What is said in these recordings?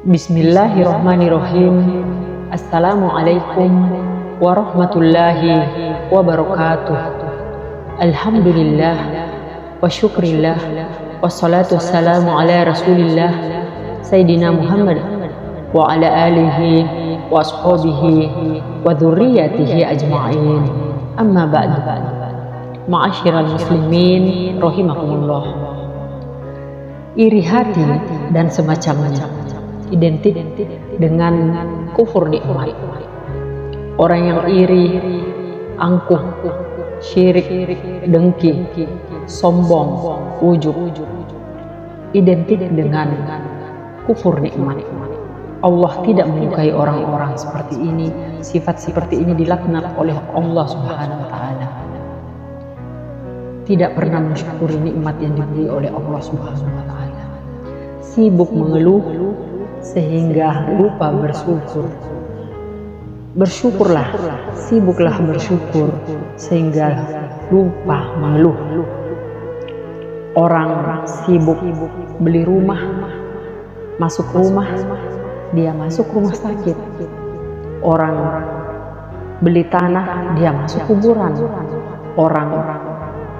Bismillahirrahmanirrahim. Assalamualaikum warahmatullahi wabarakatuh. Alhamdulillah wa syukrillah wassalatu wassalamu ala rasulillah Sayyidina Muhammad wa ala alihi wa ashabihi wa dhurriyyatihi ajma'in. Amma ba'du. Ma'asyiral muslimin rahimakumullah. Iri hati dan semacamnya identik dengan kufur nikmat. Orang yang iri, angkuh, syirik, dengki, sombong, ujub, identik dengan kufur nikmat. Allah tidak menyukai orang-orang seperti ini. Sifat seperti ini dilaknat oleh Allah Subhanahu wa taala. Tidak pernah mensyukuri nikmat yang diberi oleh Allah Subhanahu wa taala. Sibuk mengeluh sehingga lupa bersyukur. Bersyukurlah, sibuklah bersyukur sehingga lupa mengeluh. Orang sibuk beli rumah, masuk rumah, dia masuk rumah sakit. Orang beli tanah, dia masuk kuburan. Orang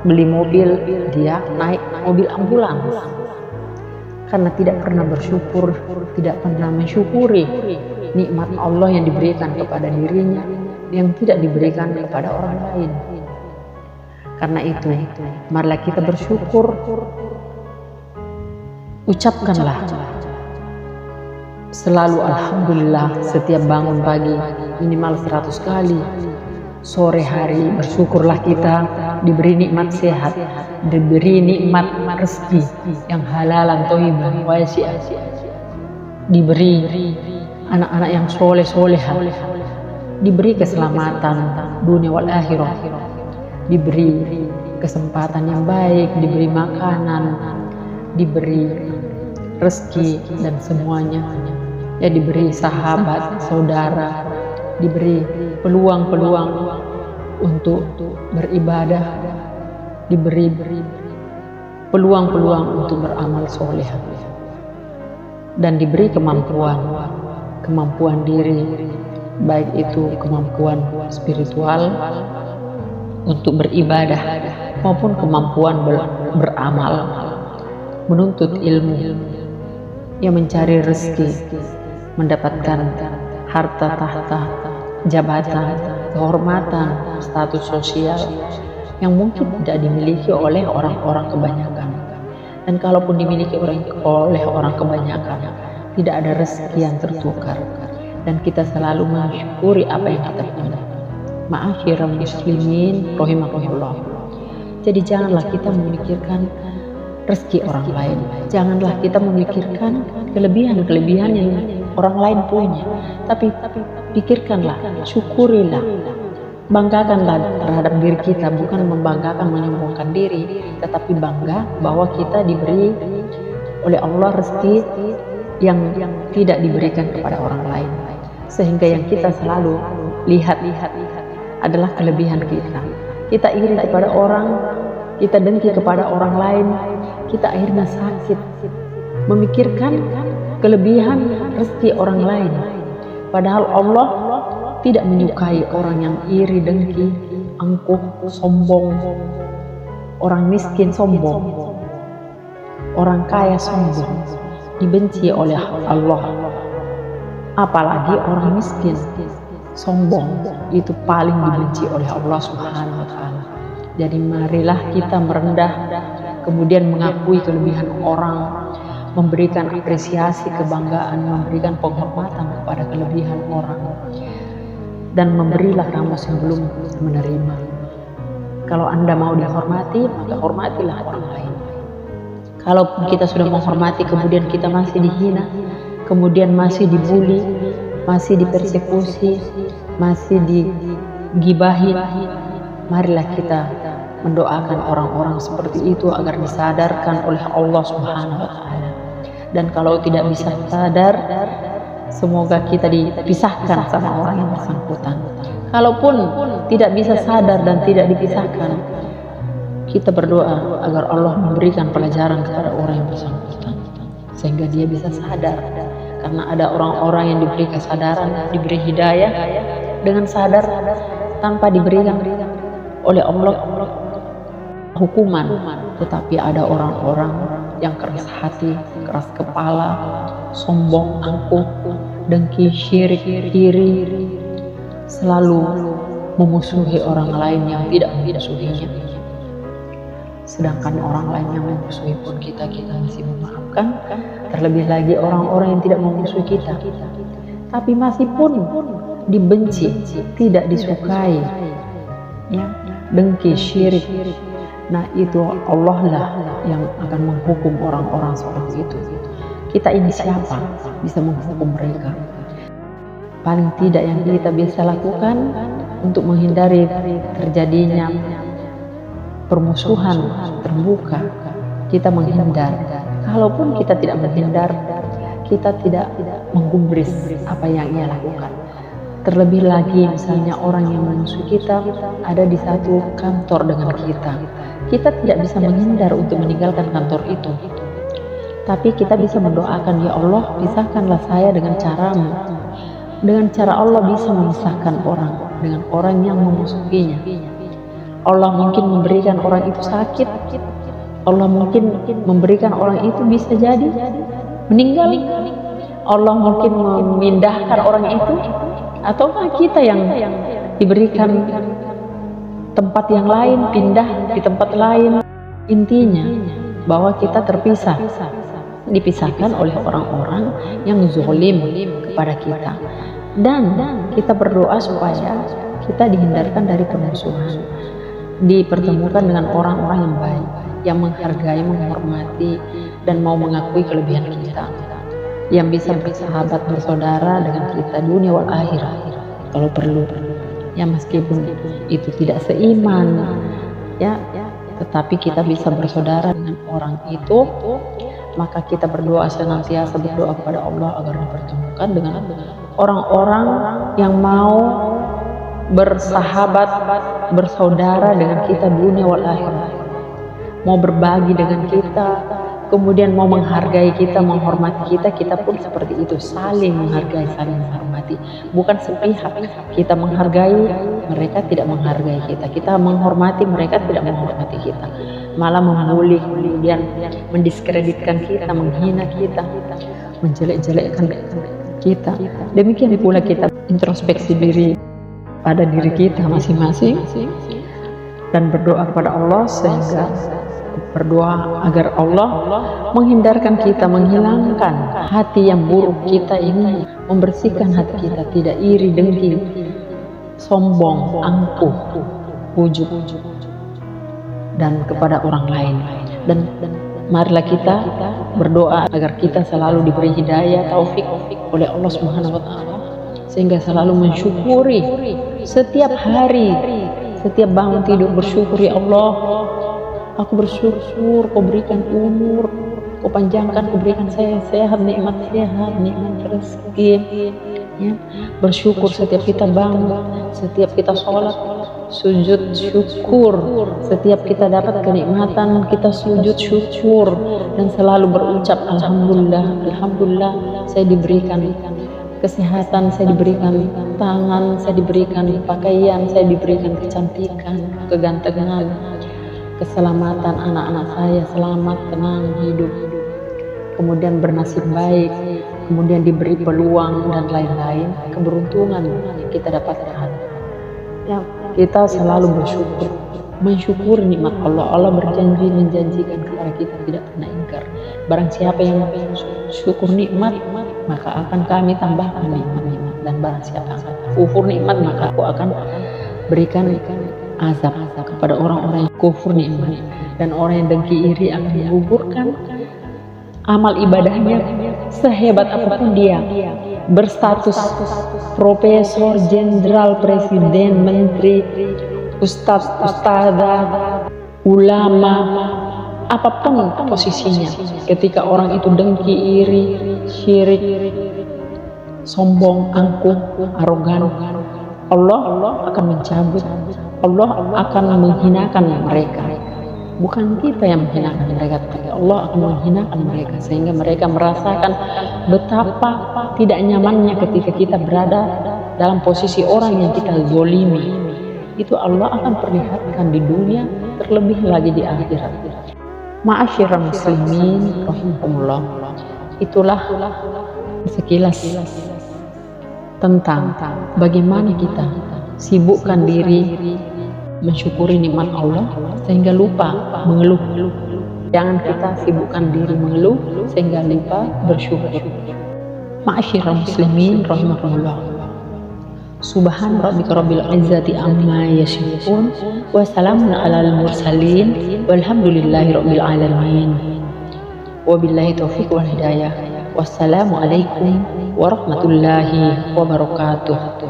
beli mobil, dia naik mobil ambulans. Karena tidak pernah bersyukur, tidak pernah mensyukuri nikmat Allah yang diberikan kepada dirinya, yang tidak diberikan kepada orang lain. Karena itu, marilah kita bersyukur. Ucapkanlah selalu alhamdulillah setiap bangun pagi, minimal 100 kali. Sore hari bersyukurlah kita diberi nikmat sehat, diberi nikmat rezeki yang halalan thayyibah wasi'ah, diberi anak-anak yang soleh-solehah, diberi keselamatan dunia wal akhirah, diberi kesempatan yang baik, diberi makanan, diberi rezeki dan semuanya, ya diberi sahabat, saudara, diberi peluang-peluang untuk beribadah, diberi peluang-peluang untuk beramal soleh, dan diberi kemampuan diri, baik itu kemampuan spiritual untuk beribadah maupun kemampuan beramal, menuntut ilmu, yang mencari rezeki, mendapatkan harta tahta, jabatan, kehormatan, status sosial yang mungkin tidak dimiliki oleh orang-orang kebanyakan. Dan kalaupun dimiliki oleh orang kebanyakan, tidak ada rezeki yang tertukar. Dan kita selalu mensyukuri apa yang kita punya. Ma'asyiral muslimin rahimakumullah. Jadi janganlah kita memikirkan rezeki orang lain. Janganlah kita memikirkan kelebihan-kelebihan yang orang lain punya. Tapi pikirkanlah, syukurilah, banggakanlah terhadap diri kita, bukan membanggakan menyombongkan diri, tetapi bangga bahwa kita diberi oleh Allah rezeki yang tidak diberikan kepada orang lain. Sehingga yang kita selalu lihat adalah kelebihan kita. Kita iri kepada orang, kita dengki kepada orang lain, kita akhirnya sakit memikirkan kelebihan rezeki orang lain. Padahal Allah tidak menyukai orang yang iri, dengki, angkuh, sombong. Orang miskin sombong, orang kaya sombong, dibenci oleh Allah. Apalagi orang miskin sombong, itu paling dibenci oleh Allah Subhanahu wa taala. Jadi marilah kita merendah, kemudian mengakui kelebihan orang, memberikan apresiasi, kebanggaan, memberikan penghormatan kepada kelebihan orang, dan memberilah kamu sebelum menerima. Kalau Anda mau dihormati, maka hormatilah orang lain. Kalau kita sudah menghormati, kemudian kita masih dihina, kemudian masih dibully, masih dipersekusi, masih digibahi, marilah kita mendoakan orang-orang seperti itu agar disadarkan oleh Allah Subhanahu wa taala. Dan kalau tidak bisa sadar, semoga kita dipisahkan sama orang yang bersangkutan. Kalaupun tidak bisa sadar dan tidak dipisahkan, kita berdoa agar Allah memberikan pelajaran kepada orang yang bersangkutan, sehingga dia bisa sadar karena ada orang-orang yang diberi kesadaran, diberi hidayah dengan sadar tanpa diberikan oleh Allah hukuman, tetapi ada orang-orang yang keras hati, keras kepala, sombong, angkuh, dengki, syirik, iri, selalu memusuhi orang lain yang tidak memusuhinya. Sedangkan orang lain yang memusuhi pun kita masih memaafkan, terlebih lagi orang-orang yang tidak memusuhi kita, tapi masih pun dibenci, tidak disukai, ya, dengki, syirik. Nah itu Allah lah yang akan menghukum orang-orang seperti itu. Kita ini siapa bisa menghukum mereka? Paling tidak yang kita bisa lakukan untuk menghindari terjadinya permusuhan terbuka, kita menghindar. Kalaupun kita tidak menghindar, kita tidak menggubris apa yang ia lakukan. Terlebih lagi misalnya orang yang memusuhi kita ada di satu kantor dengan kita tidak bisa menghindar untuk meninggalkan kantor itu, tapi kita bisa mendoakan, ya Allah pisahkanlah saya dengan caramu. Dengan cara Allah bisa memisahkan orang dengan orang yang memusuhinya. Allah mungkin memberikan orang itu sakit, Allah mungkin memberikan orang itu bisa jadi meninggal, Allah mungkin memindahkan orang itu, atau kita yang diberikan tempat yang lain, pindah di tempat lain. Intinya bahwa kita terpisah, dipisahkan oleh orang-orang yang zalim kepada kita, dan kita berdoa supaya kita dihindarkan dari permusuhan, dipertemukan dengan orang-orang yang baik, yang menghargai, menghormati, dan mau mengakui kelebihan kita, yang bisa bersahabat, bersaudara dengan kita dunia wal akhirat kalau perlu. Ya meskipun itu tidak seiman, ya, tetapi kita bisa bersaudara dengan orang itu, maka kita berdoa, senantiasa berdoa kepada Allah agar dipertemukan dengan orang-orang yang mau bersahabat, bersaudara dengan kita dunia wal akhirat, mau berbagi dengan kita, kemudian mau menghargai kita, menghormati kita. Kita pun seperti itu, saling menghargai, saling menghormati, bukan sepihak. Kita menghargai, mereka tidak menghargai kita. Kita menghormati, mereka tidak menghormati kita, malah membuli, kemudian mendiskreditkan kita, menghina kita, menjelek-jelekkan kita. Demikian pula kita introspeksi diri pada diri kita masing-masing dan berdoa kepada Allah, sehingga berdoa agar Allah menghindarkan kita, menghilangkan hati yang buruk kita ini, membersihkan hati kita, tidak iri, dengki, sombong, angkuh, ujub, dan kepada orang lain. Dan marilah kita berdoa agar kita selalu diberi hidayah, taufik oleh Allah Subhanahu wa Ta'ala, sehingga selalu mensyukuri setiap hari, setiap bangun tidur bersyukur, ya Allah, aku bersyukur kau berikan umur, kau panjangkan, kau berikan saya sehat, nikmat sehat, nikmat rezeki, ya. Bersyukur setiap kita bangun, setiap kita sholat, sujud syukur, setiap kita dapat kenikmatan kita sujud syukur, dan selalu berucap alhamdulillah, alhamdulillah saya diberikan kesehatan, saya diberikan tangan, saya diberikan pakaian, saya diberikan kecantikan, kegantengan, keselamatan, anak-anak saya selamat, tenang, hidup, kemudian bernasib baik, kemudian diberi peluang dan lain-lain, keberuntungan kita dapatkan. Ya, kita selalu bersyukur, mensyukur nikmat Allah. Allah berjanji, menjanjikan kepada kita tidak pernah ingkar. Barang siapa yang syukur nikmat, maka akan kami tambahkan nikmat-nikmat, dan barang siapa akan kufur nikmat, maka aku akan berikan azab kepada orang-orang yang kufur nikmat. Dan orang yang dengki iri akan menggugurkan amal ibadahnya sehebat apapun dia, berstatus profesor, jenderal, presiden, menteri, ustaz, ustazah, ulama, apapun posisinya. Ketika orang itu dengki, iri, syirik, sombong, angkuh, arogan, Allah akan mencabut, Allah akan menghinakan mereka. Bukan kita yang menghinakan mereka, tapi Allah akan menghinakan mereka, sehingga mereka merasakan betapa tidak nyamannya ketika kita berada dalam posisi orang yang kita zolimi. Itu Allah akan perlihatkan di dunia, terlebih lagi di akhirat. Ma'asyiral muslimin rahimakumullah. Itulah sekilas tentang bagaimana kita sibukkan diri mensyukuri nikmat Allah sehingga lupa mengeluh. Jangan kita sibukkan diri mengeluh sehingga lupa bersyukur. Ma'asyiral muslimin rahimakumullah. Subhan rabbika rabbil izzati amma yasifun wa salamun alal mursalin walhamdulillahi rabbil alamin. Wabillahi taufiq wal hidayah. Wassalamualaikum warahmatullahi wabarakatuh.